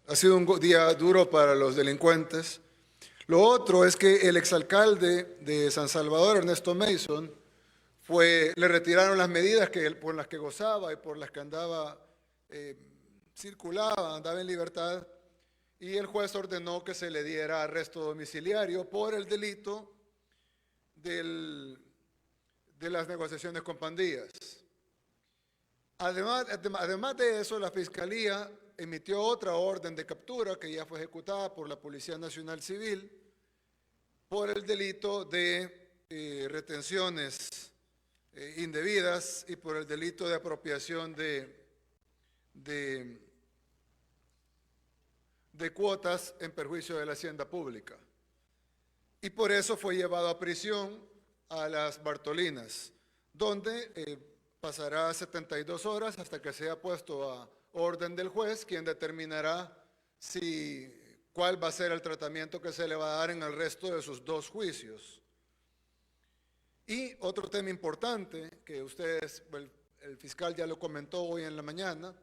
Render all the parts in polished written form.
Ha sido un día duro para los delincuentes. Lo otro es que el exalcalde de San Salvador, Ernesto Mason, le retiraron las medidas por las que gozaba y por las que andaba, circulaba, andaba en libertad, y el juez ordenó que se le diera arresto domiciliario por el delito de las negociaciones con pandillas. Además de eso, la Fiscalía emitió otra orden de captura que ya fue ejecutada por la Policía Nacional Civil por el delito de retenciones indebidas y por el delito de apropiación de cuotas en perjuicio de la hacienda pública. Y por eso fue llevado a prisión a las Bartolinas, donde pasará 72 horas hasta que sea puesto a orden del juez, quien determinará cuál va a ser el tratamiento que se le va a dar en el resto de sus 2 juicios. Y otro tema importante, que el fiscal ya lo comentó hoy en la mañana,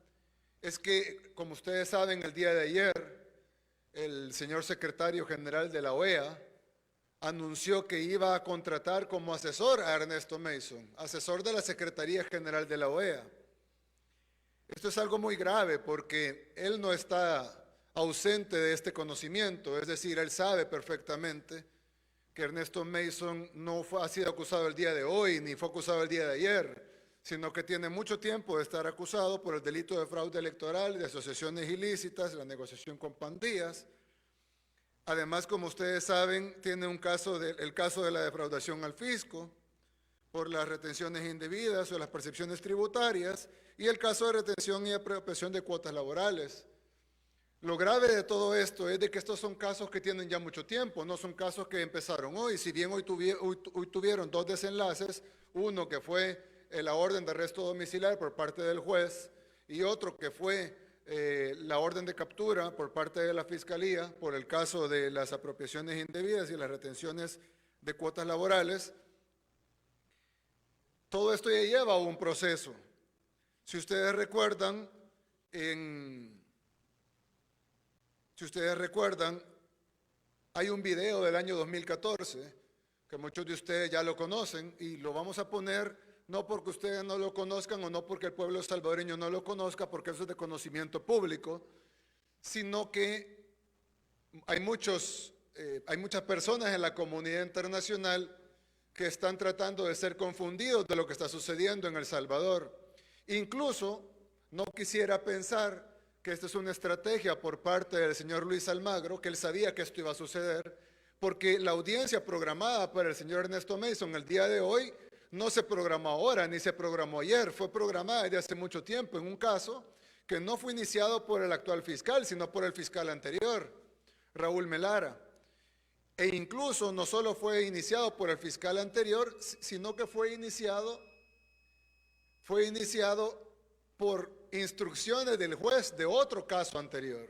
es que, como ustedes saben, el día de ayer, el señor secretario general de la OEA anunció que iba a contratar como asesor a Ernesto Mason, asesor de la Secretaría General de la OEA. Esto es algo muy grave porque él no está ausente de este conocimiento, es decir, él sabe perfectamente que Ernesto Mason no ha sido acusado el día de hoy, ni fue acusado el día de ayer, sino que tiene mucho tiempo de estar acusado por el delito de fraude electoral, de asociaciones ilícitas, la negociación con pandillas. Además, como ustedes saben, tiene el caso de la defraudación al fisco por las retenciones indebidas o las percepciones tributarias y el caso de retención y apropiación de cuotas laborales. Lo grave de todo esto es de que estos son casos que tienen ya mucho tiempo, no son casos que empezaron hoy. Si bien hoy tuvieron 2 desenlaces, uno que fue la orden de arresto domiciliario por parte del juez y otro que fue la orden de captura por parte de la Fiscalía por el caso de las apropiaciones indebidas y las retenciones de cuotas laborales. Todo esto ya lleva a un proceso. Si ustedes recuerdan, hay un video del año 2014 que muchos de ustedes ya lo conocen y lo vamos a poner no porque ustedes no lo conozcan o no porque el pueblo salvadoreño no lo conozca, porque eso es de conocimiento público, sino que hay muchas personas en la comunidad internacional que están tratando de ser confundidos de lo que está sucediendo en El Salvador. Incluso no quisiera pensar que esta es una estrategia por parte del señor Luis Almagro, que él sabía que esto iba a suceder, porque la audiencia programada para el señor Ernesto Mason el día de hoy no se programó ahora, ni se programó ayer, fue programada desde hace mucho tiempo en un caso que no fue iniciado por el actual fiscal, sino por el fiscal anterior, Raúl Melara. E incluso no solo fue iniciado por el fiscal anterior, sino que fue iniciado por instrucciones del juez de otro caso anterior.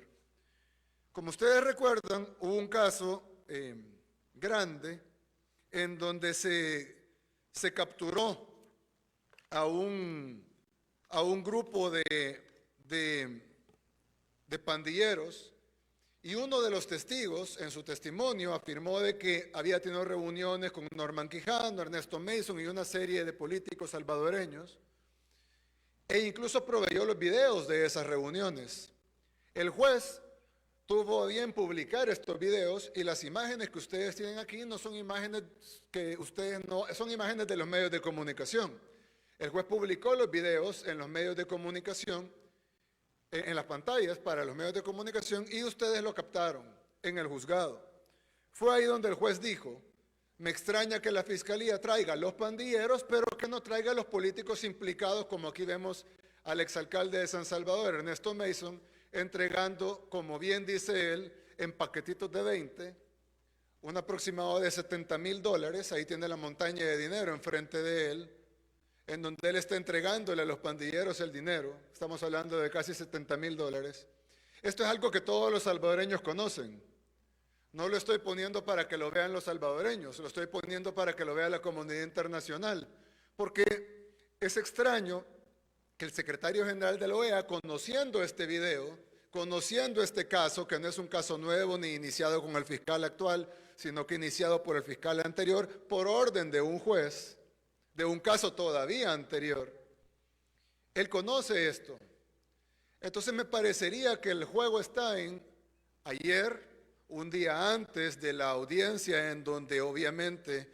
Como ustedes recuerdan, hubo un caso grande en donde se capturó a un grupo de pandilleros y uno de los testigos en su testimonio afirmó de que había tenido reuniones con Norman Quijano, Ernesto Mason y una serie de políticos salvadoreños e incluso proveyó los videos de esas reuniones. El juez tuvo a bien publicar estos videos y las imágenes que ustedes tienen aquí no son imágenes son imágenes de los medios de comunicación. El juez publicó los videos en los medios de comunicación, en las pantallas para los medios de comunicación y ustedes lo captaron en el juzgado. Fue ahí donde el juez dijo: me extraña que la Fiscalía traiga a los pandilleros, pero que no traiga a los políticos implicados, como aquí vemos al exalcalde de San Salvador, Ernesto Mason, entregando, como bien dice él, en paquetitos de 20, un aproximado de $70,000, ahí tiene la montaña de dinero enfrente de él, en donde él está entregándole a los pandilleros el dinero. Estamos hablando de casi $70,000. Esto es algo que todos los salvadoreños conocen. No lo estoy poniendo para que lo vean los salvadoreños, lo estoy poniendo para que lo vea la comunidad internacional, porque es extraño que el secretario general de la OEA, conociendo este video, conociendo este caso, que no es un caso nuevo ni iniciado con el fiscal actual, sino que iniciado por el fiscal anterior, por orden de un juez, de un caso todavía anterior. Él conoce esto. Entonces me parecería que el juego está en ayer, un día antes de la audiencia en donde obviamente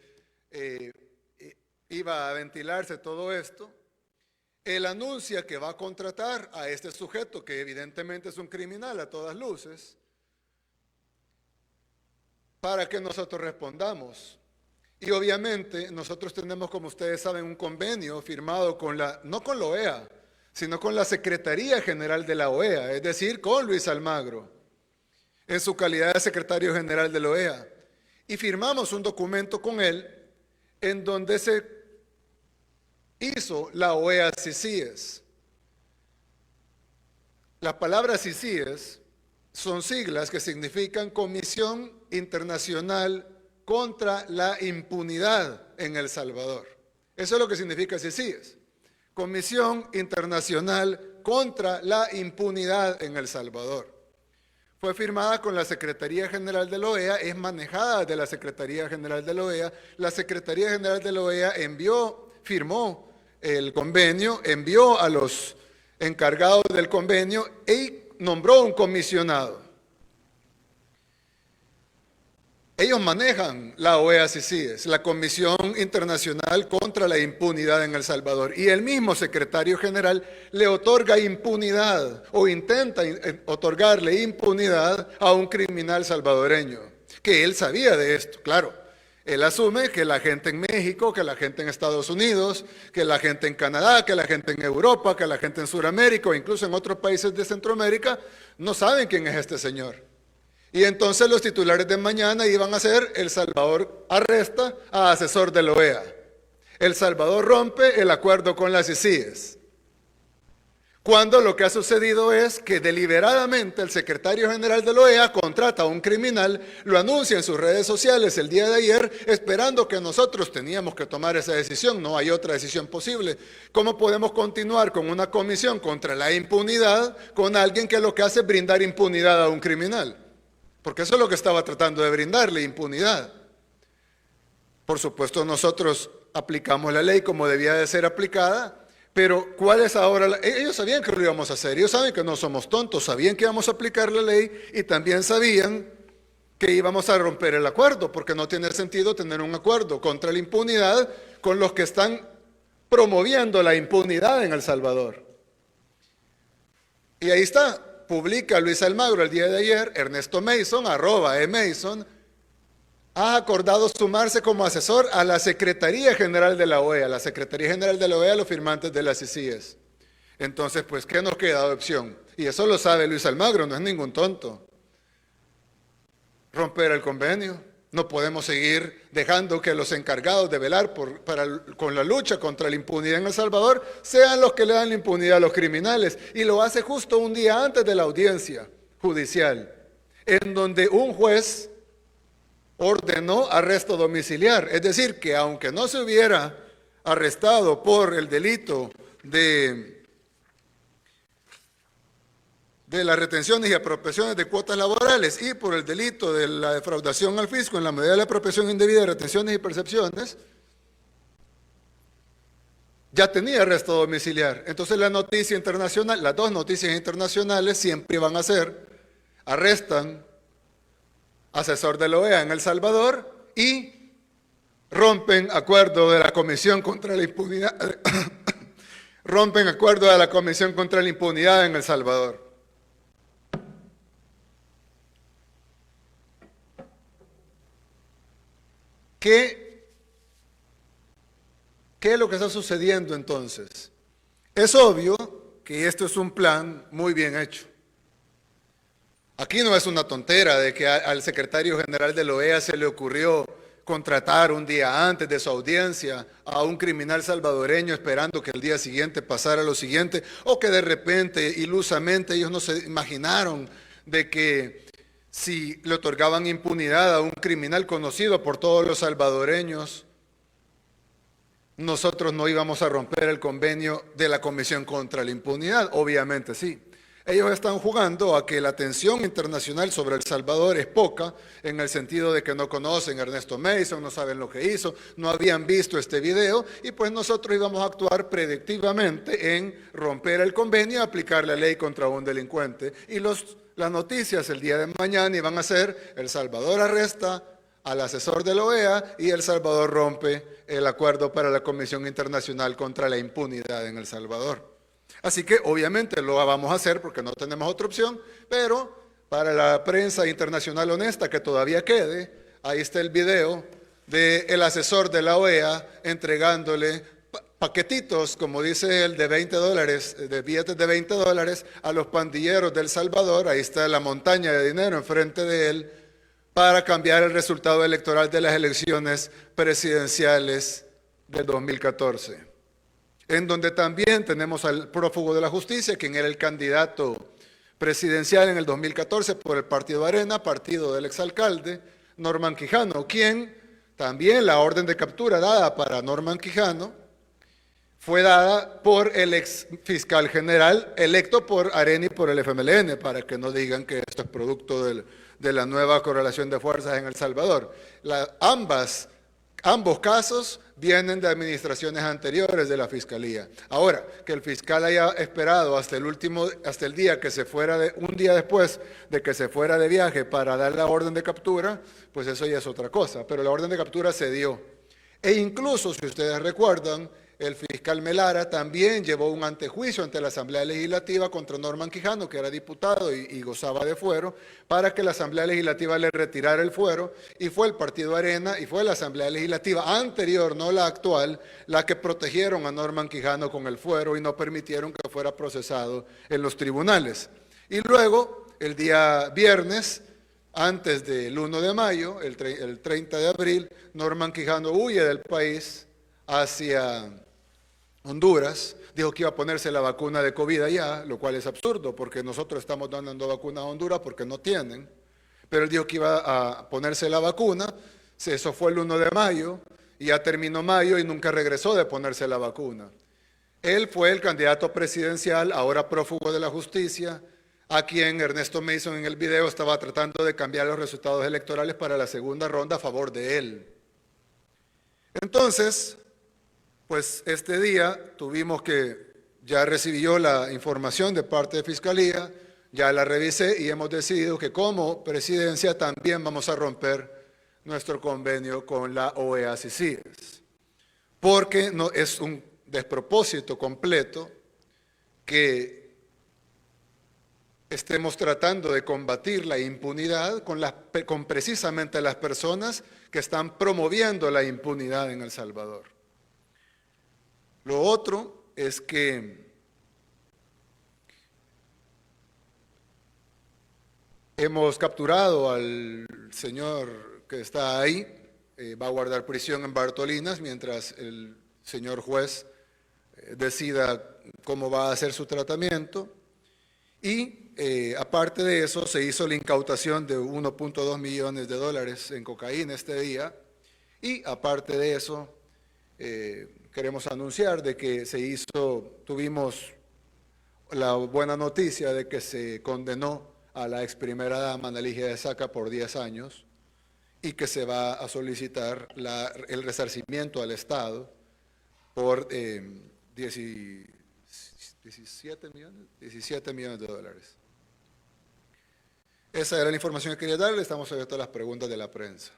iba a ventilarse todo esto. Él anuncia que va a contratar a este sujeto que evidentemente es un criminal a todas luces para que nosotros respondamos. Y obviamente nosotros tenemos, como ustedes saben, un convenio firmado con no con la OEA, sino con la Secretaría General de la OEA, es decir, con Luis Almagro, en su calidad de secretario general de la OEA. Y firmamos un documento con él en donde se hizo la OEA CICIES. Las palabras CICIES son siglas que significan Comisión Internacional contra la Impunidad en El Salvador. Eso es lo que significa CICIES. Comisión Internacional contra la Impunidad en El Salvador. Fue firmada con la Secretaría General de la OEA, es manejada de la Secretaría General de la OEA. La Secretaría General de la OEA firmó el convenio, envió a los encargados del convenio y nombró un comisionado. Ellos manejan la OEA CICIES, la Comisión Internacional contra la Impunidad en El Salvador, y el mismo secretario general le otorga impunidad o intenta otorgarle impunidad a un criminal salvadoreño, que él sabía de esto, claro. Él asume que la gente en México, que la gente en Estados Unidos, que la gente en Canadá, que la gente en Europa, que la gente en Sudamérica o incluso en otros países de Centroamérica no saben quién es este señor. Y entonces los titulares de mañana iban a ser: El Salvador arresta a asesor de la OEA. El Salvador rompe el acuerdo con las CICIES. Cuando lo que ha sucedido es que deliberadamente el secretario general de la OEA contrata a un criminal, lo anuncia en sus redes sociales el día de ayer, esperando que nosotros teníamos que tomar esa decisión. No hay otra decisión posible. ¿Cómo podemos continuar con una comisión contra la impunidad con alguien que lo que hace es brindar impunidad a un criminal? Porque eso es lo que estaba tratando de brindarle, impunidad. Por supuesto, nosotros aplicamos la ley como debía de ser aplicada, pero ¿cuál es ahora? Ellos sabían que lo íbamos a hacer, ellos saben que no somos tontos, sabían que íbamos a aplicar la ley y también sabían que íbamos a romper el acuerdo, porque no tiene sentido tener un acuerdo contra la impunidad con los que están promoviendo la impunidad en El Salvador. Y ahí está. Publica Luis Almagro el día de ayer: Ernesto Mason, @Mason, ha acordado sumarse como asesor a la Secretaría General de la OEA. La Secretaría General de la OEA, los firmantes de las CICIES. Entonces, pues, ¿qué nos queda de opción? Y eso lo sabe Luis Almagro, no es ningún tonto. Romper el convenio. No podemos seguir dejando que los encargados de velar con la lucha contra la impunidad en El Salvador sean los que le dan la impunidad a los criminales. Y lo hace justo un día antes de la audiencia judicial, en donde un juez ordenó arresto domiciliar. Es decir, que aunque no se hubiera arrestado por el delito de las retenciones y apropiaciones de cuotas laborales y por el delito de la defraudación al fisco en la medida de la apropiación indebida de retenciones y percepciones, ya tenía arresto domiciliar. Entonces la noticia internacional, las dos noticias internacionales siempre van a ser: arrestan asesor de la OEA en El Salvador y rompen acuerdo de la Comisión contra la Impunidad, rompen acuerdo de la Comisión contra la Impunidad en El Salvador. ¿Qué es lo que está sucediendo entonces? Es obvio que esto es un plan muy bien hecho. Aquí no es una tontera de que al secretario general de la OEA se le ocurrió contratar un día antes de su audiencia a un criminal salvadoreño esperando que el día siguiente pasara lo siguiente, o que de repente, ilusamente, ellos no se imaginaron de que si le otorgaban impunidad a un criminal conocido por todos los salvadoreños, nosotros no íbamos a romper el convenio de la Comisión contra la Impunidad. Obviamente sí. Ellos están jugando a que la atención internacional sobre El Salvador es poca, en el sentido de que no conocen a Ernesto Mason, no saben lo que hizo, no habían visto este video, y pues nosotros íbamos a actuar predictivamente en romper el convenio y aplicar la ley contra un delincuente. Y las noticias el día de mañana iban a ser: El Salvador arresta al asesor de la OEA y El Salvador rompe el acuerdo para la Comisión Internacional contra la Impunidad en El Salvador. Así que obviamente lo vamos a hacer porque no tenemos otra opción, pero para la prensa internacional honesta que todavía quede, ahí está el video del asesor de la OEA entregándole paquetitos, como dice él, de $20, de billetes de $20 a los pandilleros de El Salvador. Ahí está la montaña de dinero enfrente de él para cambiar el resultado electoral de las elecciones presidenciales del 2014. En donde también tenemos al prófugo de la justicia, quien era el candidato presidencial en el 2014 por el Partido Arena, partido del exalcalde Norman Quijano, quien también la orden de captura dada para Norman Quijano fue dada por el ex fiscal general electo por Arena y por el FMLN, para que no digan que esto es producto de la nueva correlación de fuerzas en El Salvador. Ambos casos vienen de administraciones anteriores de la Fiscalía. Ahora, que el fiscal haya esperado hasta el día que se fuera, un día después de que se fuera de viaje para dar la orden de captura, pues eso ya es otra cosa. Pero la orden de captura se dio. E incluso, si ustedes recuerdan, el fiscal Melara también llevó un antejuicio ante la Asamblea Legislativa contra Norman Quijano, que era diputado y gozaba de fuero, para que la Asamblea Legislativa le retirara el fuero, y fue el Partido Arena y fue la Asamblea Legislativa anterior, no la actual, la que protegieron a Norman Quijano con el fuero y no permitieron que fuera procesado en los tribunales. Y luego, el día viernes, antes del 1 de mayo, el 30 de abril, Norman Quijano huye del país hacia Honduras, dijo que iba a ponerse la vacuna de COVID allá, lo cual es absurdo porque nosotros estamos dando vacunas a Honduras porque no tienen, pero él dijo que iba a ponerse la vacuna, eso fue el 1 de mayo, y ya terminó mayo y nunca regresó de ponerse la vacuna. Él fue el candidato presidencial, ahora prófugo de la justicia, a quien Ernesto Mason en el video estaba tratando de cambiar los resultados electorales para la segunda ronda a favor de él. Entonces, pues este día tuvimos que, ya recibió la información de parte de Fiscalía, ya la revisé y hemos decidido que como presidencia también vamos a romper nuestro convenio con la OEA CICIG, porque no, es un despropósito completo que estemos tratando de combatir la impunidad con precisamente las personas que están promoviendo la impunidad en El Salvador. Lo otro es que hemos capturado al señor que está ahí, va a guardar prisión en Bartolinas mientras el señor juez decida cómo va a hacer su tratamiento. Y aparte de eso, se hizo la incautación de 1.2 millones de dólares en cocaína este día. Y aparte de eso, queremos anunciar de que tuvimos la buena noticia de que se condenó a la ex primera dama Ana Ligia de Saca por 10 años y que se va a solicitar el resarcimiento al Estado por 17 millones de dólares. Esa era la información que quería darle. Estamos abiertos a las preguntas de la prensa.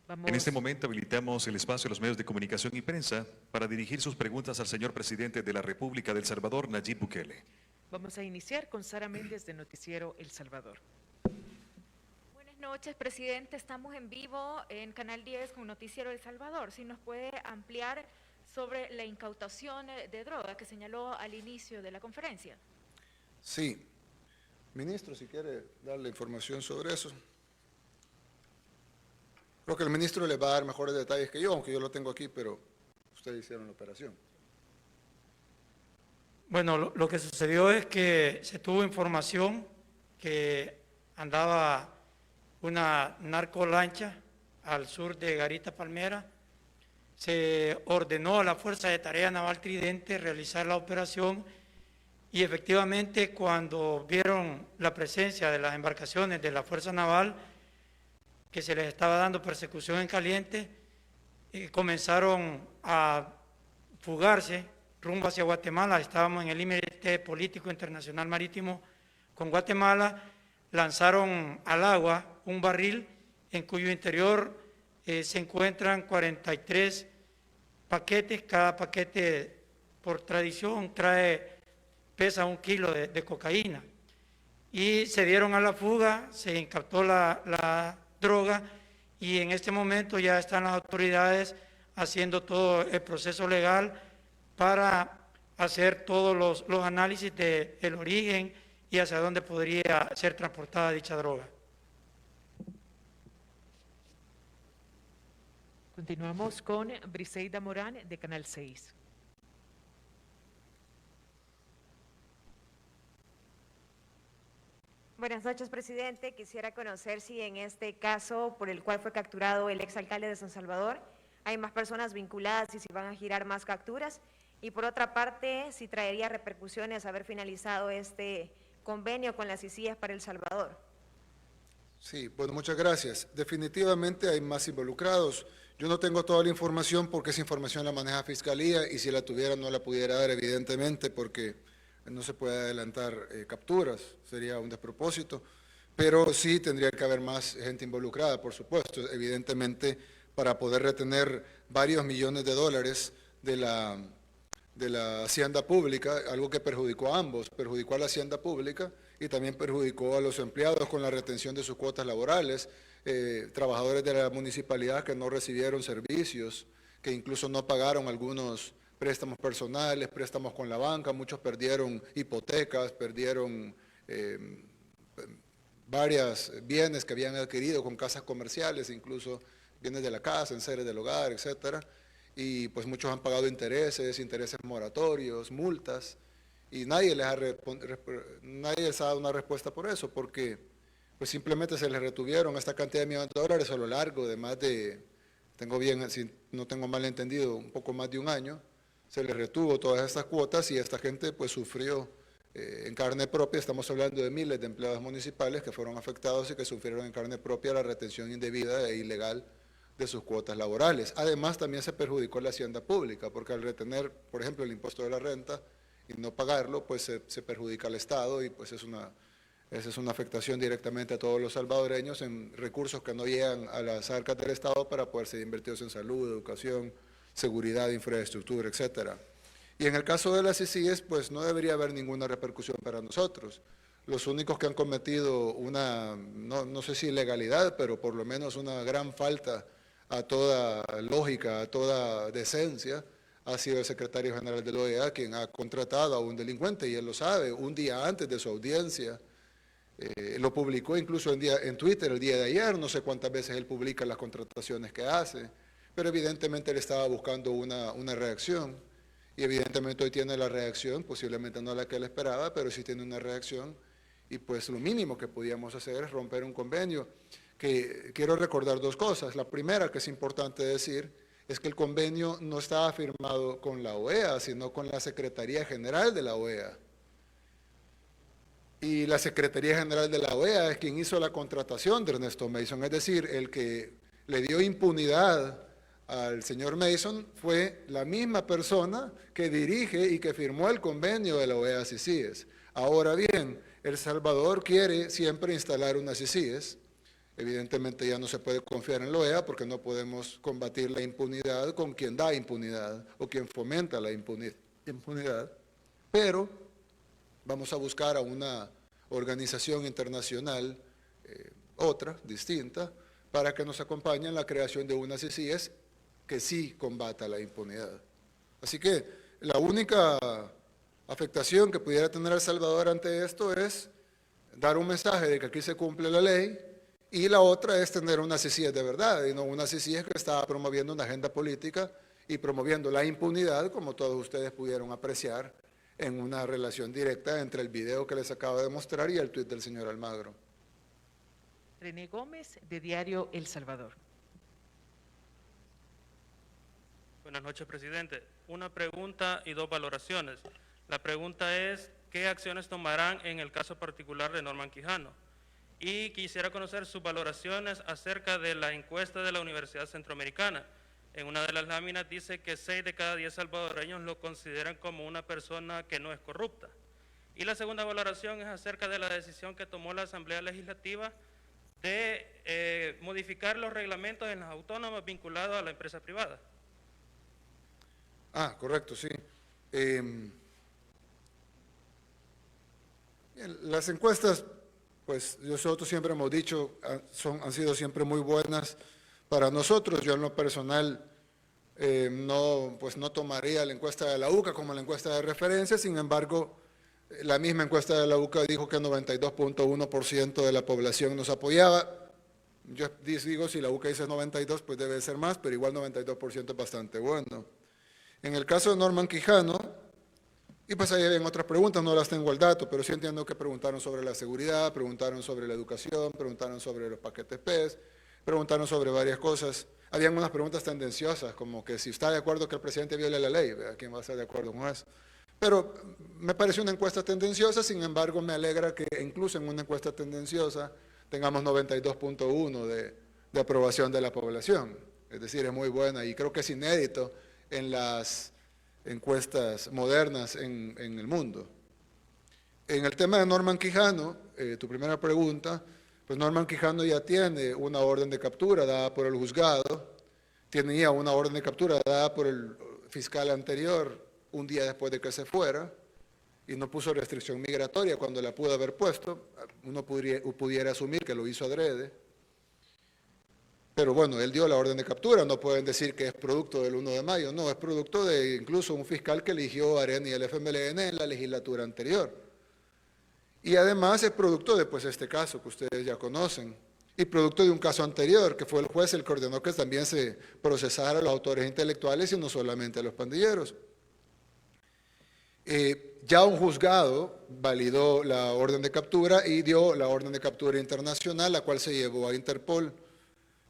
En este momento habilitamos el espacio de los medios de comunicación y prensa para dirigir sus preguntas al señor presidente de la República de El Salvador, Nayib Bukele. Vamos a iniciar con Sara Méndez de Noticiero El Salvador. Buenas noches, presidente. Estamos en vivo en Canal 10 con Noticiero El Salvador. Si nos puede ampliar sobre la incautación de droga que señaló al inicio de la conferencia. Sí. Ministro, si quiere darle información sobre eso. Creo que el ministro le va a dar mejores detalles que yo, aunque yo lo tengo aquí, pero ustedes hicieron la operación. Bueno, lo que sucedió es que se tuvo información que andaba una narcolancha al sur de Garita Palmera. Se ordenó a la Fuerza de Tarea Naval Tridente realizar la operación y efectivamente cuando vieron la presencia de las embarcaciones de la Fuerza Naval, que se les estaba dando persecución en caliente, comenzaron a fugarse rumbo hacia Guatemala. Estábamos en el límite político internacional marítimo con Guatemala. Lanzaron al agua un barril en cuyo interior se encuentran 43 paquetes. Cada paquete, por tradición, pesa 1 kilo de cocaína. Y se dieron a la fuga, se incautó la droga, y en este momento ya están las autoridades haciendo todo el proceso legal para hacer todos los análisis del origen y hacia dónde podría ser transportada dicha droga. Continuamos con Briseida Morán de Canal 6. Buenas noches, presidente. Quisiera conocer si en este caso por el cual fue capturado el exalcalde de San Salvador hay más personas vinculadas y si van a girar más capturas. Y por otra parte, si traería repercusiones haber finalizado este convenio con las ICIES para El Salvador. Sí, bueno, muchas gracias. Definitivamente hay más involucrados. Yo no tengo toda la información porque esa información la maneja Fiscalía y si la tuviera no la pudiera dar evidentemente porque no se puede adelantar capturas, sería un despropósito, pero sí tendría que haber más gente involucrada, por supuesto, evidentemente para poder retener varios millones de dólares de la hacienda pública, algo que perjudicó a ambos, perjudicó a la hacienda pública y también perjudicó a los empleados con la retención de sus cuotas laborales, trabajadores de la municipalidad que no recibieron servicios, que incluso no pagaron algunos préstamos personales, préstamos con la banca, muchos perdieron hipotecas, perdieron varios bienes que habían adquirido con casas comerciales, incluso bienes de la casa, enseres del hogar, etcétera, y pues muchos han pagado intereses moratorios, multas, y nadie les ha dado una respuesta por eso, porque pues simplemente se les retuvieron esta cantidad de millones de dólares a lo largo de más de, si no tengo mal entendido, un poco más de un año, se les retuvo todas estas cuotas y esta gente pues sufrió en carne propia, estamos hablando de miles de empleados municipales que fueron afectados y que sufrieron en carne propia la retención indebida e ilegal de sus cuotas laborales. Además también se perjudicó la hacienda pública porque al retener, por ejemplo, el impuesto de la renta y no pagarlo, pues se perjudica al Estado y pues esa es una afectación directamente a todos los salvadoreños en recursos que no llegan a las arcas del Estado para poder ser invertidos en salud, educación, seguridad, infraestructura, etcétera. Y en el caso de las ICIES, pues no debería haber ninguna repercusión para nosotros. Los únicos que han cometido una, no sé si ilegalidad, pero por lo menos una gran falta a toda lógica, a toda decencia, ha sido el secretario general de la OEA, quien ha contratado a un delincuente, y él lo sabe, un día antes de su audiencia. Lo publicó incluso en Twitter el día de ayer, no sé cuántas veces él publica las contrataciones que hace, pero evidentemente él estaba buscando una reacción, y evidentemente hoy tiene la reacción, posiblemente no la que él esperaba, pero sí tiene una reacción, y pues lo mínimo que podíamos hacer es romper un convenio, que quiero recordar dos cosas. La primera que es importante decir, es que el convenio no estaba firmado con la OEA, sino con la Secretaría General de la OEA. Y la Secretaría General de la OEA es quien hizo la contratación de Ernesto Mason, es decir, el que le dio impunidad al señor Mason fue la misma persona que dirige y que firmó el convenio de la OEA CICIES. Ahora bien, El Salvador quiere siempre instalar unas CICIES. Evidentemente ya no se puede confiar en la OEA porque no podemos combatir la impunidad con quien da impunidad o quien fomenta la impunidad. Pero vamos a buscar a una organización internacional, otra, distinta, para que nos acompañe en la creación de unas CICIES que sí combata la impunidad. Así que la única afectación que pudiera tener El Salvador ante esto es dar un mensaje de que aquí se cumple la ley, y la otra es tener una CICIES de verdad, y no una CICIES que está promoviendo una agenda política y promoviendo la impunidad, como todos ustedes pudieron apreciar en una relación directa entre el video que les acabo de mostrar y el tuit del señor Almagro. René Gómez, de Diario El Salvador. Buenas noches, presidente. Una pregunta y dos valoraciones. La pregunta es, qué acciones tomarán en el caso particular de Norman Quijano. Y quisiera conocer sus valoraciones acerca de la encuesta de la Universidad Centroamericana. En una de las láminas dice que 6 de cada 10 salvadoreños lo consideran como una persona que no es corrupta. Y la segunda valoración es acerca de la decisión que tomó la Asamblea Legislativa de modificar los reglamentos en las autónomas vinculados a la empresa privada. Ah, correcto, sí. Bien, las encuestas, pues nosotros siempre hemos dicho, han sido siempre muy buenas para nosotros. Yo en lo personal no tomaría la encuesta de la UCA como la encuesta de referencia, sin embargo, la misma encuesta de la UCA dijo que 92.1% de la población nos apoyaba. Yo digo, si la UCA dice 92, pues debe ser más, pero igual 92% es bastante bueno. En el caso de Norman Quijano, y pues ahí habían otras preguntas, no las tengo el dato, pero sí entiendo que preguntaron sobre la seguridad, preguntaron sobre la educación, preguntaron sobre los paquetes PES, preguntaron sobre varias cosas. Habían unas preguntas tendenciosas, como que si está de acuerdo que el presidente viole la ley, ¿verdad? ¿Quién va a estar de acuerdo con eso? Pero me pareció una encuesta tendenciosa, sin embargo me alegra que incluso en una encuesta tendenciosa tengamos 92.1 de aprobación de la población. Es decir, es muy buena y creo que es inédito en las encuestas modernas en el mundo. En el tema de Norman Quijano, tu primera pregunta, pues Norman Quijano ya tiene una orden de captura dada por el juzgado, tenía una orden de captura dada por el fiscal anterior un día después de que se fuera, y no puso restricción migratoria cuando la pudo haber puesto. Uno pudiera asumir que lo hizo adrede, pero bueno, él dio la orden de captura, no pueden decir que es producto del 1 de mayo, no, es producto de incluso un fiscal que eligió a Arena y el FMLN en la legislatura anterior. Y además es producto de pues este caso que ustedes ya conocen, y producto de un caso anterior, que fue el juez el que ordenó que también se procesara a los autores intelectuales y no solamente a los pandilleros. Ya un juzgado validó la orden de captura y dio la orden de captura internacional, la cual se llevó a Interpol.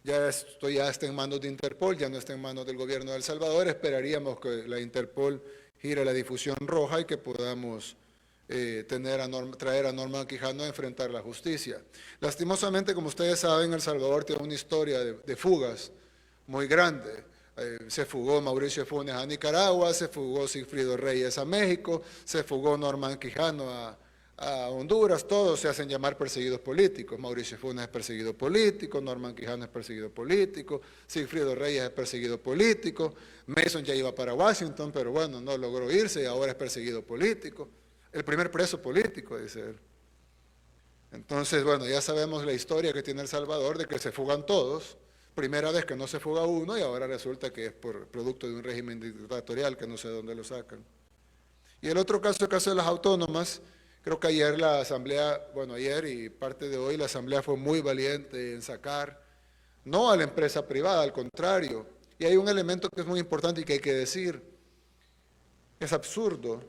Esto ya está en manos de Interpol, ya no está en manos del gobierno de El Salvador. Esperaríamos que la Interpol gire la difusión roja y que podamos traer a Norman Quijano a enfrentar la justicia. Lastimosamente, como ustedes saben, El Salvador tiene una historia de fugas muy grande. Se fugó Mauricio Funes a Nicaragua, se fugó Sigfrido Reyes a México, se fugó Norman Quijano a Honduras, todos se hacen llamar perseguidos políticos. Mauricio Funes es perseguido político, Norman Quijano es perseguido político, Sigfrido Reyes es perseguido político, Mason ya iba para Washington, pero bueno, no logró irse y ahora es perseguido político. El primer preso político, dice él. Entonces, bueno, ya sabemos la historia que tiene El Salvador de que se fugan todos. Primera vez que no se fuga uno y ahora resulta que es por producto de un régimen dictatorial que no sé de dónde lo sacan. Y el otro caso, el caso de las autónomas, creo que ayer la Asamblea, bueno, ayer y parte de hoy la Asamblea fue muy valiente en sacar, no a la empresa privada, al contrario. Y hay un elemento que es muy importante y que hay que decir. Es absurdo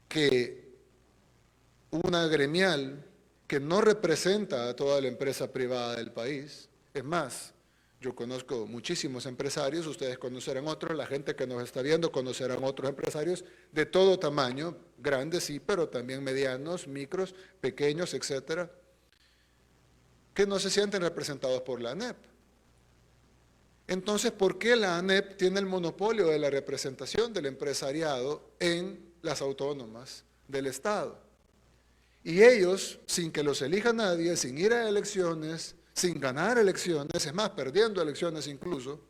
que una gremial que no representa a toda la empresa privada del país, es más, yo conozco muchísimos empresarios, ustedes conocerán otros, la gente que nos está viendo conocerán otros empresarios de todo tamaño, grandes sí, pero también medianos, micros, pequeños, etcétera, que no se sienten representados por la ANEP. Entonces, ¿por qué la ANEP tiene el monopolio de la representación del empresariado en las autónomas del Estado? Y ellos, sin que los elija nadie, sin ir a elecciones, sin ganar elecciones, es más, perdiendo elecciones incluso,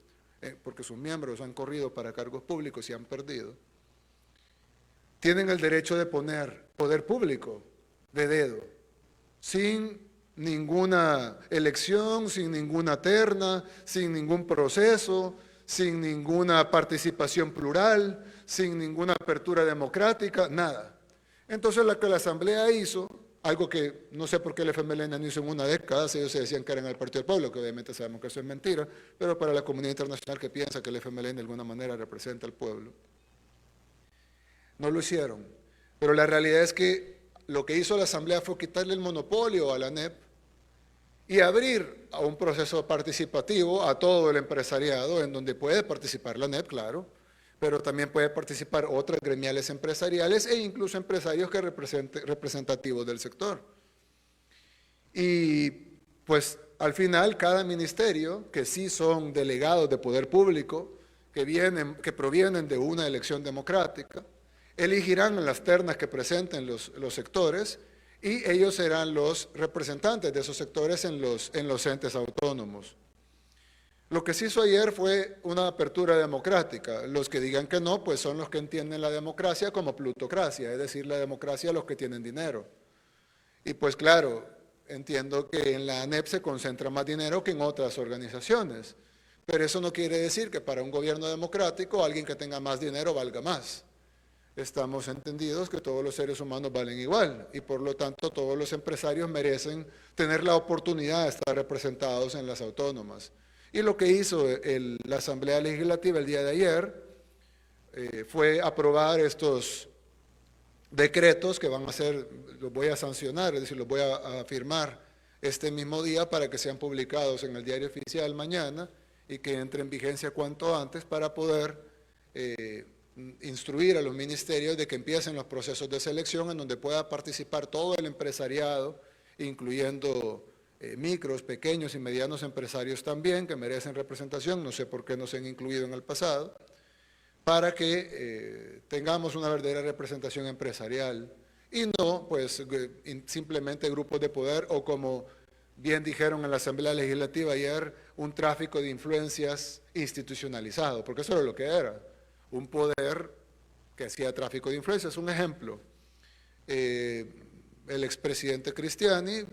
porque sus miembros han corrido para cargos públicos y han perdido, tienen el derecho de poner poder público de dedo, sin ninguna elección, sin ninguna terna, sin ningún proceso, sin ninguna participación plural, sin ninguna apertura democrática, nada. Entonces lo que la Asamblea hizo, algo que no sé por qué el FMLN no hizo en una década, ellos se decían que eran el Partido del Pueblo, que obviamente sabemos que eso es mentira, pero para la comunidad internacional que piensa que el FMLN de alguna manera representa al pueblo, no lo hicieron. Pero la realidad es que lo que hizo la Asamblea fue quitarle el monopolio a la ANEP y abrir a un proceso participativo a todo el empresariado, en donde puede participar la ANEP, claro, pero también puede participar otras gremiales empresariales e incluso empresarios que representativos del sector. Y pues al final cada ministerio, que sí son delegados de poder público, que provienen de una elección democrática, elegirán en las ternas que presenten los sectores y ellos serán los representantes de esos sectores en los entes autónomos. Lo que se hizo ayer fue una apertura democrática. Los que digan que no, pues son los que entienden la democracia como plutocracia, es decir, la democracia a los que tienen dinero. Y pues claro, entiendo que en la ANEP se concentra más dinero que en otras organizaciones, pero eso no quiere decir que para un gobierno democrático alguien que tenga más dinero valga más. Estamos entendidos que todos los seres humanos valen igual y por lo tanto todos los empresarios merecen tener la oportunidad de estar representados en las autónomas. Y lo que hizo la Asamblea Legislativa el día de ayer fue aprobar estos decretos que van a ser, los voy a sancionar, es decir, los voy a firmar este mismo día para que sean publicados en el diario oficial mañana y que entren en vigencia cuanto antes para poder instruir a los ministerios de que empiecen los procesos de selección en donde pueda participar todo el empresariado, incluyendo micros, pequeños y medianos empresarios también, que merecen representación, no sé por qué no se han incluido en el pasado, para que tengamos una verdadera representación empresarial y no pues simplemente grupos de poder o como bien dijeron en la Asamblea Legislativa ayer, un tráfico de influencias institucionalizado, porque eso era lo que era, un poder que hacía tráfico de influencias. Un ejemplo, el expresidente Cristiani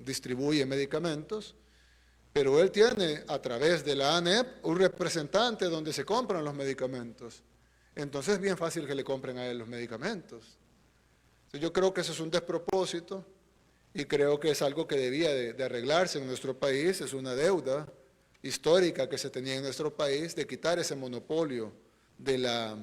distribuye medicamentos, pero él tiene a través de la ANEP un representante donde se compran los medicamentos. Entonces es bien fácil que le compren a él los medicamentos. Entonces, yo creo que eso es un despropósito y creo que es algo que debía de arreglarse en nuestro país, es una deuda histórica que se tenía en nuestro país de quitar ese monopolio de la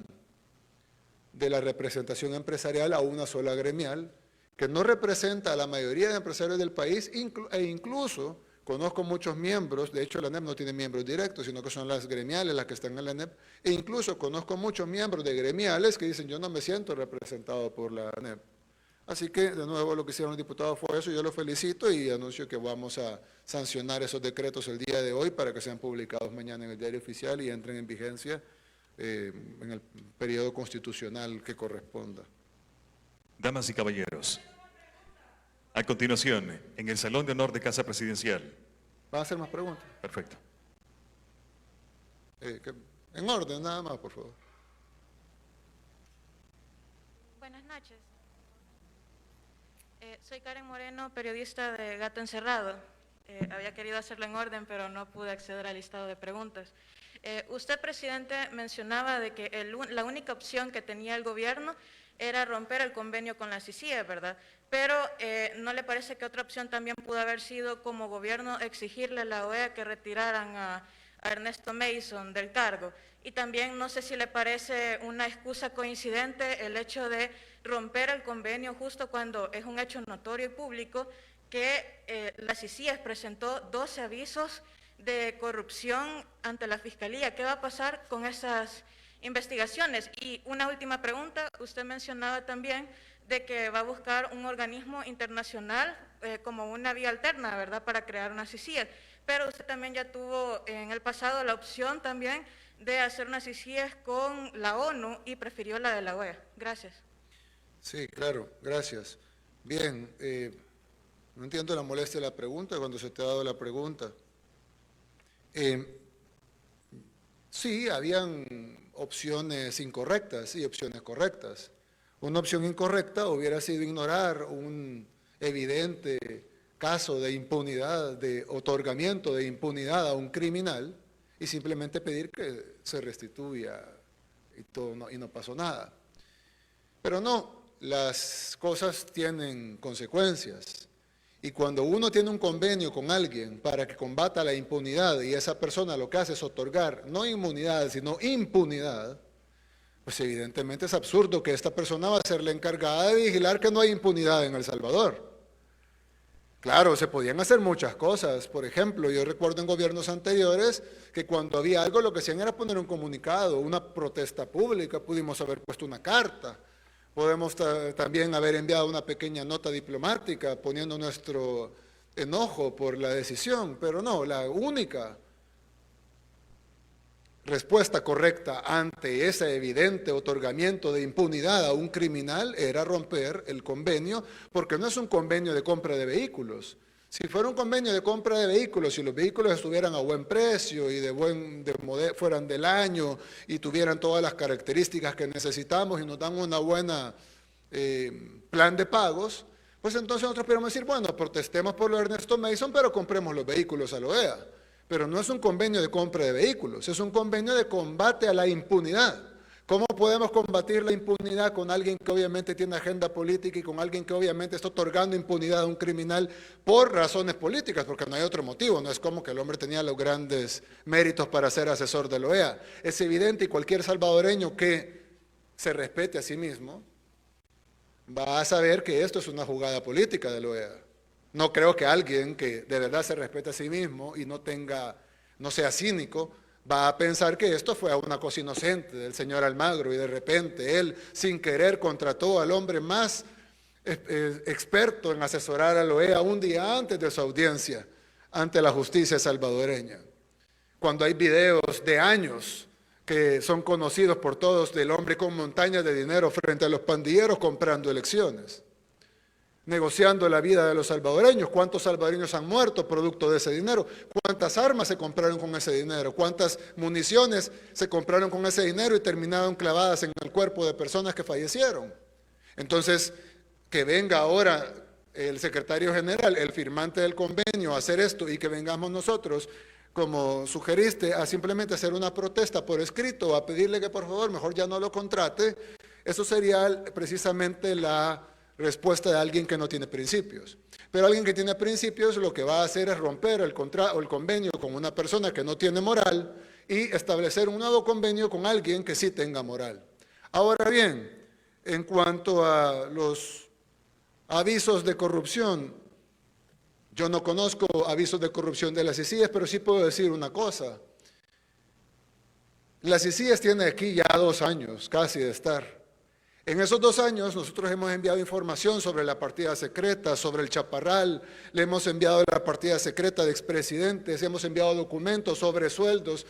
representación empresarial a una sola gremial, que no representa a la mayoría de empresarios del país e incluso conozco muchos miembros, de hecho la ANEP no tiene miembros directos, sino que son las gremiales las que están en la ANEP, e incluso conozco muchos miembros de gremiales que dicen yo no me siento representado por la ANEP. Así que de nuevo lo que hicieron los diputados fue eso, yo los felicito y anuncio que vamos a sancionar esos decretos el día de hoy para que sean publicados mañana en el diario oficial y entren en vigencia en el periodo constitucional que corresponda. Damas y caballeros, a continuación, en el Salón de Honor de Casa Presidencial. ¿Van a hacer más preguntas? Perfecto. En orden, nada más, por favor. Buenas noches. Soy Karen Moreno, periodista de Gato Encerrado. Había querido hacerlo en orden, pero no pude acceder al listado de preguntas. Usted, presidente, mencionaba de que la única opción que tenía el gobierno era romper el convenio con la CICIE, ¿verdad? Pero ¿no le parece que otra opción también pudo haber sido como gobierno exigirle a la OEA que retiraran a Ernesto Mason del cargo? Y también no sé si le parece una excusa coincidente el hecho de romper el convenio justo cuando es un hecho notorio y público que la CICIE presentó 12 avisos de corrupción ante la Fiscalía. ¿Qué va a pasar con esas investigaciones? Y una última pregunta, usted mencionaba también de que va a buscar un organismo internacional como una vía alterna, ¿verdad?, para crear una CICIE, pero usted también ya tuvo en el pasado la opción también de hacer una CICIE con la ONU y prefirió la de la OEA. Gracias. Sí, claro, gracias. Bien, no entiendo la molestia de la pregunta cuando se te ha dado la pregunta. Sí, habían opciones incorrectas y opciones correctas. Una opción incorrecta hubiera sido ignorar un evidente caso de impunidad, de otorgamiento de impunidad a un criminal y simplemente pedir que se restituya y no pasó nada. Pero no, las cosas tienen consecuencias. Y cuando uno tiene un convenio con alguien para que combata la impunidad y esa persona lo que hace es otorgar no inmunidad, sino impunidad, pues evidentemente es absurdo que esta persona va a ser la encargada de vigilar que no hay impunidad en El Salvador. Claro, se podían hacer muchas cosas. Por ejemplo, yo recuerdo en gobiernos anteriores que cuando había algo lo que hacían era poner un comunicado, una protesta pública, pudimos haber puesto una carta, podemos también haber enviado una pequeña nota diplomática poniendo nuestro enojo por la decisión, pero no, la única respuesta correcta ante ese evidente otorgamiento de impunidad a un criminal era romper el convenio, porque no es un convenio de compra de vehículos. Si fuera un convenio de compra de vehículos y los vehículos estuvieran a buen precio y fueran del año y tuvieran todas las características que necesitamos y nos dan una buena plan de pagos, pues entonces nosotros podríamos decir, bueno, protestemos por lo de Ernesto Mason, pero compremos los vehículos a la OEA. Pero no es un convenio de compra de vehículos, es un convenio de combate a la impunidad. ¿Cómo podemos combatir la impunidad con alguien que obviamente tiene agenda política y con alguien que obviamente está otorgando impunidad a un criminal por razones políticas? Porque no hay otro motivo, no es como que el hombre tenía los grandes méritos para ser asesor de la OEA. Es evidente y cualquier salvadoreño que se respete a sí mismo va a saber que esto es una jugada política de la OEA. No creo que alguien que de verdad se respete a sí mismo y no sea cínico, va a pensar que esto fue una cosa inocente del señor Almagro y de repente él, sin querer, contrató al hombre más experto en asesorar a la OEA un día antes de su audiencia ante la justicia salvadoreña. Cuando hay videos de años que son conocidos por todos del hombre con montañas de dinero frente a los pandilleros comprando elecciones, negociando la vida de los salvadoreños, cuántos salvadoreños han muerto producto de ese dinero, cuántas armas se compraron con ese dinero, cuántas municiones se compraron con ese dinero y terminaron clavadas en el cuerpo de personas que fallecieron. Entonces, que venga ahora el secretario general, el firmante del convenio, a hacer esto y que vengamos nosotros, como sugeriste, a simplemente hacer una protesta por escrito, a pedirle que por favor mejor ya no lo contrate, eso sería precisamente la respuesta de alguien que no tiene principios. Pero alguien que tiene principios lo que va a hacer es romper el convenio con una persona que no tiene moral y establecer un nuevo convenio con alguien que sí tenga moral. Ahora bien, en cuanto a los avisos de corrupción, yo no conozco avisos de corrupción de las ICIES, pero sí puedo decir una cosa. Las ICIES tiene aquí ya 2 años casi de estar. En esos 2 años nosotros hemos enviado información sobre la partida secreta, sobre el Chaparral, le hemos enviado la partida secreta de expresidentes, hemos enviado documentos sobre sueldos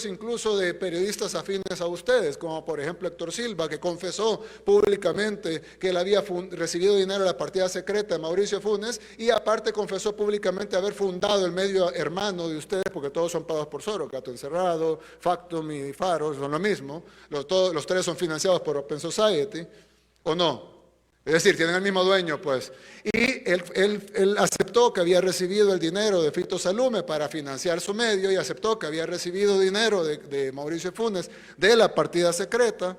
incluso de periodistas afines a ustedes, como por ejemplo Héctor Silva, que confesó públicamente que él había recibido dinero de la partida secreta de Mauricio Funes y aparte confesó públicamente haber fundado el medio hermano de ustedes, porque todos son pagados por Soros, Gato Encerrado, Factum y Faros, son lo mismo, los 3 son financiados por Open Society, ¿o no? Es decir, tienen el mismo dueño, pues. Y él aceptó que había recibido el dinero de Fito Salume para financiar su medio y aceptó que había recibido dinero de Mauricio Funes de la partida secreta.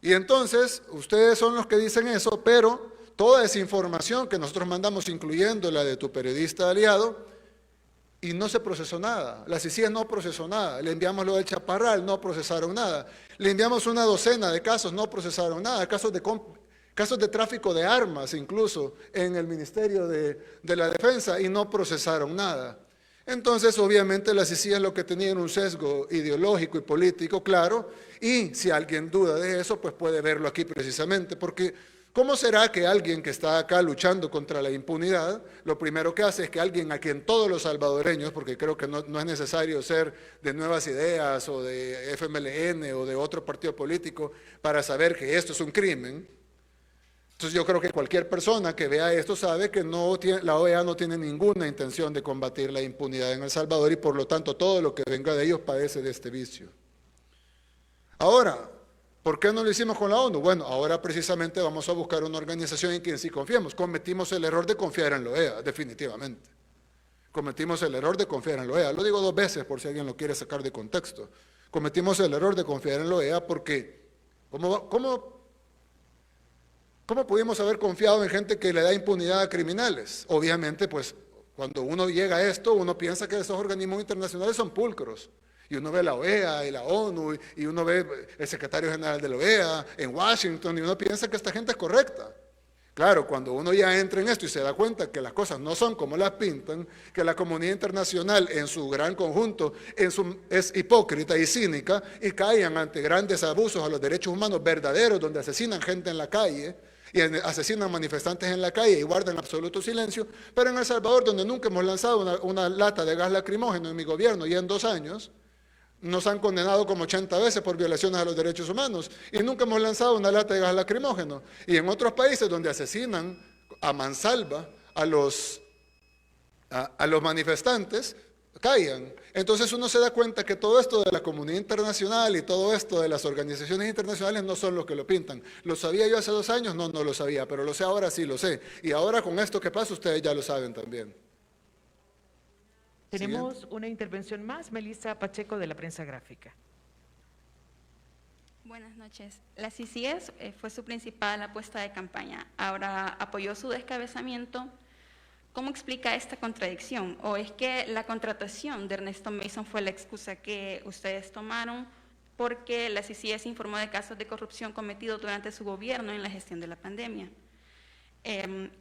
Y entonces, ustedes son los que dicen eso, pero toda esa información que nosotros mandamos, incluyendo la de tu periodista aliado, y no se procesó nada. La CICIES no procesó nada. Le enviamos lo del Chaparral, no procesaron nada. Le enviamos una docena de casos, no procesaron nada. Casos de tráfico de armas, incluso en el Ministerio de la Defensa, y no procesaron nada. Entonces, obviamente, la CICIES lo que tenía era un sesgo ideológico y político, claro, y si alguien duda de eso, pues puede verlo aquí precisamente, porque ¿cómo será que alguien que está acá luchando contra la impunidad, lo primero que hace es que alguien a quien todos los salvadoreños, porque creo que no es necesario ser de Nuevas Ideas o de FMLN o de otro partido político para saber que esto es un crimen? Entonces yo creo que cualquier persona que vea esto sabe que la OEA no tiene ninguna intención de combatir la impunidad en El Salvador y por lo tanto todo lo que venga de ellos padece de este vicio. Ahora, ¿por qué no lo hicimos con la ONU? Bueno, ahora precisamente vamos a buscar una organización en quien sí confiemos. Cometimos el error de confiar en la OEA, definitivamente. Cometimos el error de confiar en la OEA. Lo digo 2 veces por si alguien lo quiere sacar de contexto. Cometimos el error de confiar en la OEA porque ¿cómo pudimos haber confiado en gente que le da impunidad a criminales? Obviamente, pues, cuando uno llega a esto, uno piensa que esos organismos internacionales son pulcros. Y uno ve la OEA y la ONU, y uno ve el secretario general de la OEA en Washington, y uno piensa que esta gente es correcta. Claro, cuando uno ya entra en esto y se da cuenta que las cosas no son como las pintan, que la comunidad internacional en su gran conjunto es hipócrita y cínica y caen ante grandes abusos a los derechos humanos verdaderos, donde asesinan gente en la calle y asesinan manifestantes en la calle y guardan absoluto silencio, pero en El Salvador, donde nunca hemos lanzado una lata de gas lacrimógeno en mi gobierno y en 2 años, nos han condenado como 80 veces por violaciones a los derechos humanos y nunca hemos lanzado una lata de gas lacrimógeno. Y en otros países donde asesinan a mansalva a los manifestantes, callan. Entonces uno se da cuenta que todo esto de la comunidad internacional y todo esto de las organizaciones internacionales no son los que lo pintan. ¿Lo sabía yo hace 2 años? No, no lo sabía, pero lo sé ahora, sí lo sé. Y ahora con esto que pasa ustedes ya lo saben también. Tenemos una intervención más, Melissa Pacheco, de la Prensa Gráfica. Buenas noches. La CICIES fue su principal apuesta de campaña. Ahora apoyó su descabezamiento. ¿Cómo explica esta contradicción? ¿O es que la contratación de Ernesto Mason fue la excusa que ustedes tomaron porque la CICIES informó de casos de corrupción cometidos durante su gobierno en la gestión de la pandemia?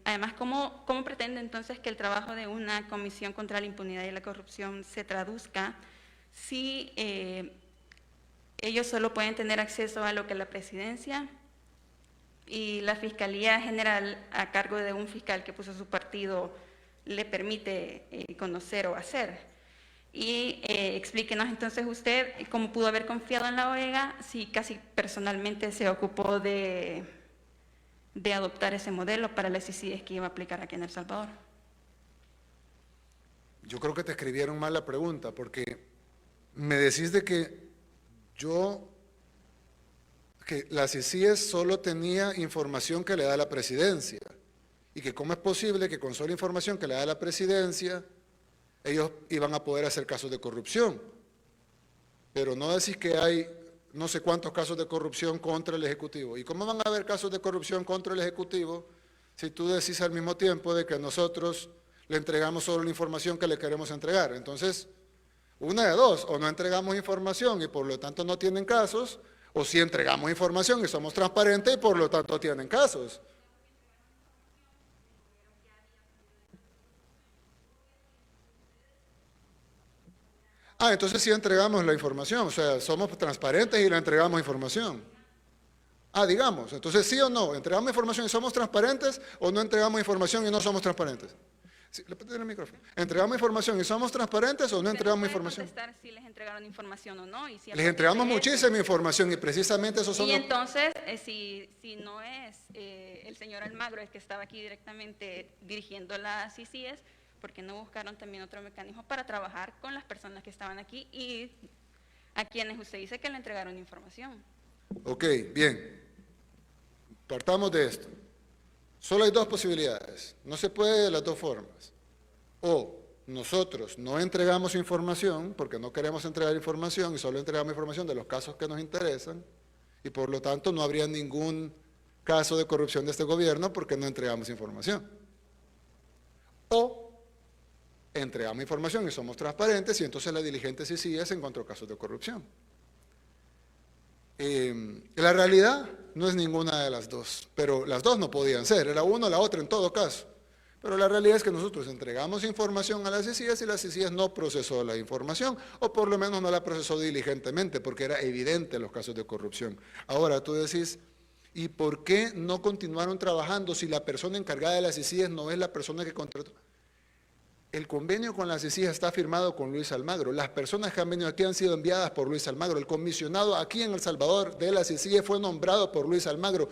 Además, ¿cómo pretende entonces que el trabajo de una comisión contra la impunidad y la corrupción se traduzca si ellos solo pueden tener acceso a lo que la presidencia y la Fiscalía General, a cargo de un fiscal que puso su partido, le permite conocer o hacer? Y explíquenos entonces usted cómo pudo haber confiado en la OEA si casi personalmente se ocupó de adoptar ese modelo para las CICIES que iba a aplicar aquí en El Salvador. Yo creo que te escribieron mal la pregunta, porque me decís de que la CICIES solo tenía información que le da la presidencia, y que cómo es posible que con sola información que le da la presidencia, ellos iban a poder hacer casos de corrupción. Pero no decís que hay no sé cuántos casos de corrupción contra el Ejecutivo. ¿Y cómo van a haber casos de corrupción contra el Ejecutivo si tú decís al mismo tiempo de que nosotros le entregamos solo la información que le queremos entregar? Entonces, una de dos, o no entregamos información y por lo tanto no tienen casos, o si entregamos información y somos transparentes y por lo tanto tienen casos. Entonces sí entregamos la información, o sea, somos transparentes y le entregamos información. Digamos, entonces sí o no, ¿entregamos información y somos transparentes o no entregamos información y no somos transparentes? Sí, le puedo tener el micrófono. ¿Entregamos información y somos transparentes o no entregamos información? Contestar si les entregaron información o no. Y si les entregamos muchísima información y precisamente eso son... Y entonces, si no es el señor Almagro el que estaba aquí directamente dirigiendo la CICIES, ¿por qué no buscaron también otro mecanismo para trabajar con las personas que estaban aquí y a quienes usted dice que le entregaron información? Ok, bien. Partamos de esto. Solo hay 2 posibilidades. No se puede de las 2 formas. O nosotros no entregamos información porque no queremos entregar información y solo entregamos información de los casos que nos interesan y por lo tanto no habría ningún caso de corrupción de este gobierno porque no entregamos información. O entregamos información y somos transparentes y entonces la diligente CICIES encontró casos de corrupción. La realidad no es ninguna de las 2, pero las 2 no podían ser, era una o la otra en todo caso. Pero la realidad es que nosotros entregamos información a la CICIES y la CICIES no procesó la información, o por lo menos no la procesó diligentemente, porque era evidente los casos de corrupción. Ahora tú decís, ¿y por qué no continuaron trabajando si la persona encargada de la CICIES no es la persona que contrató? El convenio con la CICIES está firmado con Luis Almagro. Las personas que han venido aquí han sido enviadas por Luis Almagro. El comisionado aquí en El Salvador de la CICIES fue nombrado por Luis Almagro.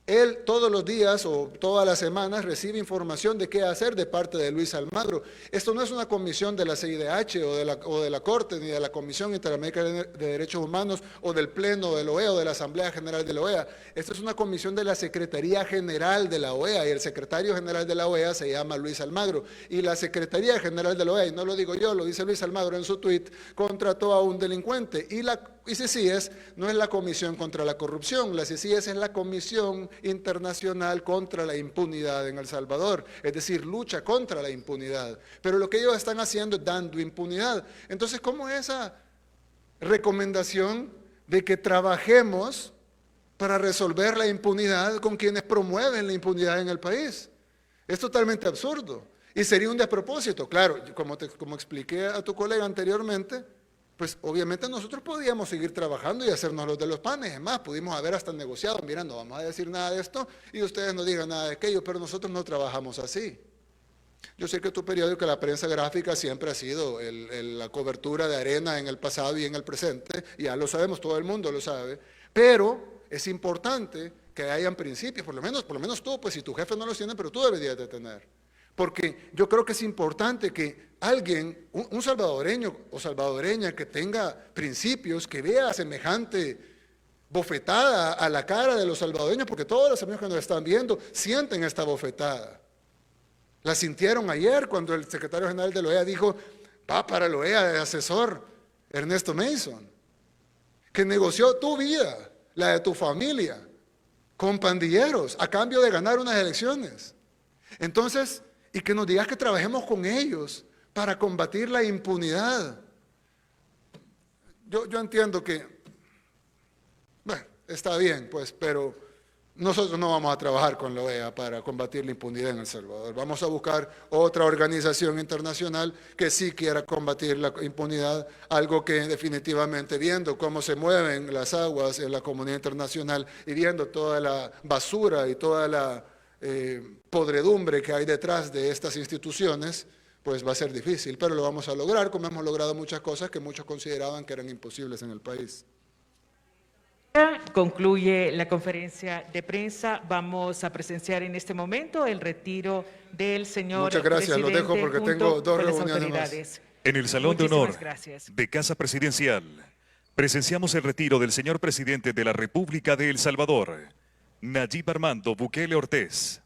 Él todos los días o todas las semanas recibe información de qué hacer de parte de Luis Almagro. Esto no es una comisión de la CIDH o de la Corte, ni de la Comisión Interamericana de Derechos Humanos, o del Pleno de la OEA, o de la Asamblea General de la OEA. Esto es una comisión de la Secretaría General de la OEA, y el secretario general de la OEA se llama Luis Almagro. Y la Secretaría General de la OEA, y no lo digo yo, lo dice Luis Almagro en su tuit, contrató a un delincuente. Y CICIES no es la Comisión contra la Corrupción, la CICIES es la Comisión Internacional contra la Impunidad en El Salvador, es decir, lucha contra la impunidad. Pero lo que ellos están haciendo es dando impunidad. Entonces, ¿cómo esa recomendación de que trabajemos para resolver la impunidad con quienes promueven la impunidad en el país. Es totalmente absurdo y sería un despropósito. Claro, como expliqué a tu colega anteriormente, pues obviamente nosotros podíamos seguir trabajando y hacernos los de los panes. Es más, pudimos haber hasta negociado, mira, no vamos a decir nada de esto y ustedes no digan nada de aquello, pero nosotros no trabajamos así. Yo sé que tu periódico, La Prensa Gráfica, siempre ha sido la cobertura de arena en el pasado y en el presente, ya lo sabemos, todo el mundo lo sabe, pero es importante que hayan principios, por lo menos tú, pues si tu jefe no los tiene, pero tú deberías de tener. Porque yo creo que es importante que alguien, un salvadoreño o salvadoreña que tenga principios, que vea semejante bofetada a la cara de los salvadoreños, porque todos los amigos que nos están viendo sienten esta bofetada. La sintieron ayer cuando el secretario general de la OEA dijo, va para la OEA de asesor Ernesto Mason, que negoció tu vida, la de tu familia, con pandilleros, a cambio de ganar unas elecciones. Entonces, y que nos digas que trabajemos con ellos para combatir la impunidad. Yo entiendo que, bueno, está bien, pues, pero nosotros no vamos a trabajar con la OEA para combatir la impunidad en El Salvador. Vamos a buscar otra organización internacional que sí quiera combatir la impunidad, algo que definitivamente, viendo cómo se mueven las aguas en la comunidad internacional y viendo toda la basura y toda la podredumbre que hay detrás de estas instituciones, pues va a ser difícil, pero lo vamos a lograr, como hemos logrado muchas cosas que muchos consideraban que eran imposibles en el país. Concluye la conferencia de prensa. Vamos a presenciar en este momento el retiro del señor Muchas gracias, lo dejo porque tengo dos reuniones más. En el Salón de Honor gracias. de Casa Presidencial, presenciamos el retiro del señor presidente de la República de El Salvador, Nayib Armando Bukele Ortiz.